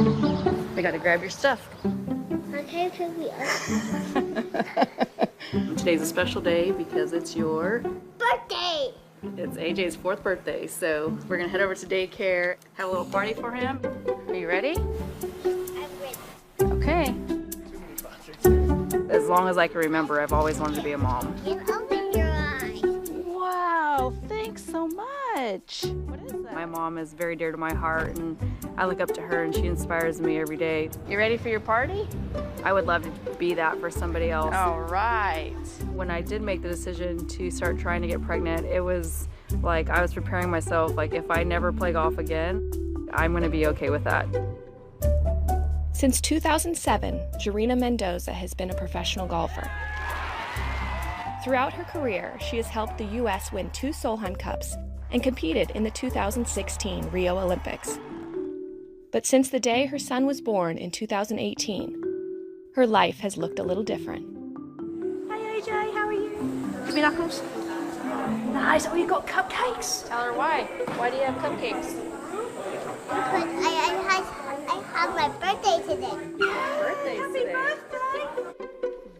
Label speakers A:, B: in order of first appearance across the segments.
A: I gotta grab your stuff.
B: Okay, pick me up.
A: Today's a special day because it's your
B: Birthday!
A: It's AJ's 4th birthday, so we're gonna head over to daycare, have a little party for him. Are you ready?
B: I'm ready.
A: Okay. As long as I can remember, I've always wanted to be a mom.
B: You open your eyes.
A: Wow, thanks so much. What is that? My mom is very dear to my heart, and I look up to her, and she inspires me every day. You ready for your party? I would love to be that for somebody else. All right. When I did make the decision to start trying to get pregnant, it was like I was preparing myself, like if I never play golf again, I'm gonna be okay with that.
C: Since 2007, Jarena Mendoza has been a professional golfer. Throughout her career, she has helped the U.S. win 2 Solheim Cups and competed in the 2016 Rio Olympics. But since the day her son was born in 2018, her life has looked a little different.
D: Hi AJ, how are you? Give me knuckles. Nice, oh you got cupcakes.
A: Tell her why. Why do you have cupcakes?
B: Because I have my birthday today.
A: Happy birthday!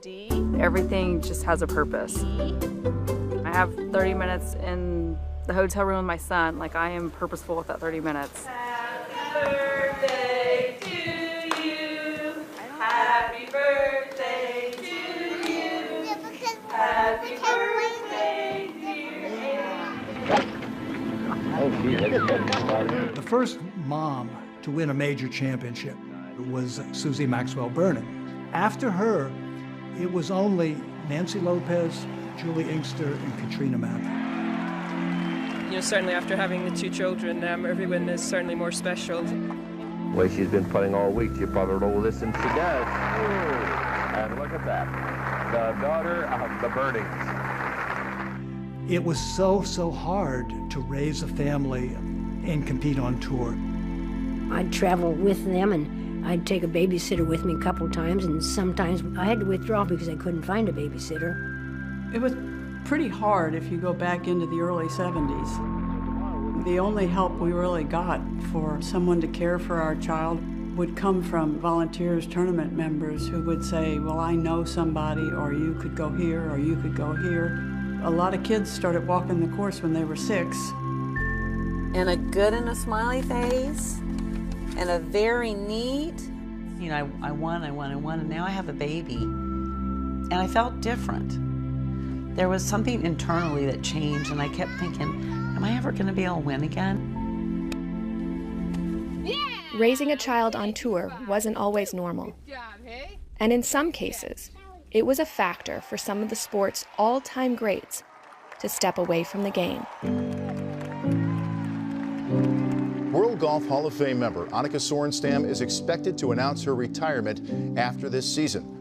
A: D. Everything just has a purpose. I have 30 minutes in the hotel room with my son. Like, I am purposeful with that 30 minutes. Happy birthday to you. Happy birthday to you. Happy birthday, dear.
E: The first mom to win a major championship was Susie Maxwell Burnett. After her, it was only Nancy Lopez, Julie Inkster, and Katrina Mather.
F: You know, certainly after having the 2 children, every win is certainly more special.
G: The way she's been putting all week, you probably know this, and she does. Ooh. And look at that, the daughter of the Burnings.
E: It was so hard to raise a family and compete on tour.
H: I'd travel with them, and I'd take a babysitter with me a couple times, and sometimes I had to withdraw because I couldn't find a babysitter.
I: It was pretty hard if you go back into the early 70s. The only help we really got for someone to care for our child would come from volunteers, tournament members who would say, well, I know somebody, or you could go here, or you could go here. A lot of kids started walking the course when they were 6.
J: And a good and a smiley face, and a very neat.
K: You know, I won, and now I have a baby. And I felt different. There was something internally that changed, and I kept thinking, am I ever going to be able to win again?
C: Raising a child on tour wasn't always normal. And in some cases, it was a factor for some of the sport's all-time greats to step away from the game.
L: World Golf Hall of Fame member Annika Sorenstam is expected to announce her retirement after this season.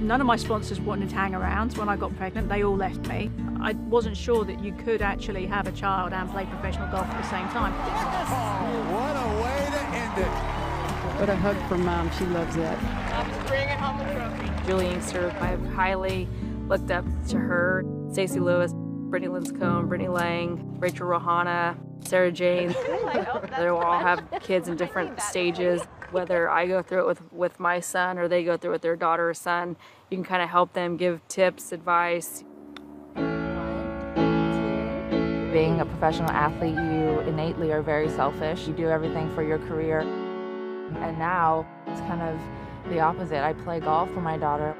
D: None of my sponsors wanted to hang around when I got pregnant. They all left me. I wasn't sure that you could actually have a child and play professional golf at the same time.
M: Oh, what a way to end it.
I: What a hug from Mom. She loves that.
A: I'm bringing home the trophy. Julie Inkster, I've highly looked up to her. Stacey Lewis, Brittany Linscomb, Brittany Lang, Rachel Rohana, Sarah Jane. They all have kids in different stages. Whether I go through it with my son or they go through it with their daughter or son, you can kind of help them, give tips, advice.
N: Being a professional athlete, you innately are very selfish. You do everything for your career. And now it's kind of the opposite. I play golf for my daughter.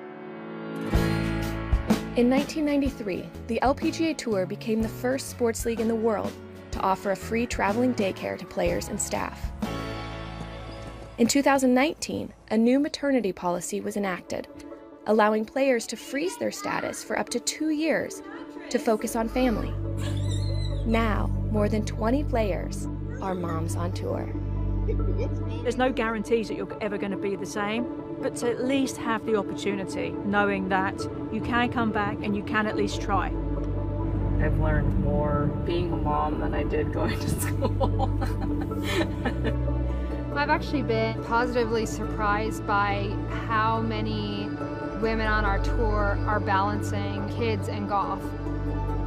C: In 1993, the LPGA Tour became the first sports league in the world to offer a free traveling daycare to players and staff. In 2019, a new maternity policy was enacted, allowing players to freeze their status for up to 2 years to focus on family. Now, more than 20 players are moms on tour.
D: There's no guarantees that you're ever going to be the same, but to at least have the opportunity, knowing that you can come back and you can at least try.
A: I've learned more being a mom than I did going to school.
O: I've actually been positively surprised by how many women on our tour are balancing kids and golf.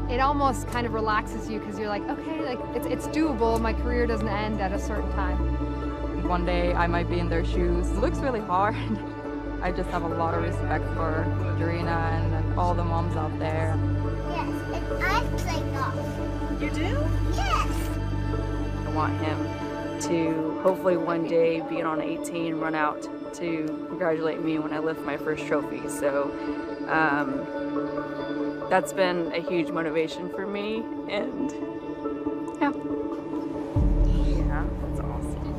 O: It almost kind of relaxes you because you're like, okay, like it's doable. My career doesn't end at a certain time.
A: one day I might be in their shoes. It looks really hard. I just have a lot of respect for Dorina and all the moms out there.
B: Yes, and I play golf.
J: You do?
B: Yes.
A: I want him to hopefully one day be on 18 and run out to congratulate me when I lift my first trophy. So that's been a huge motivation for me, and yeah, that's awesome.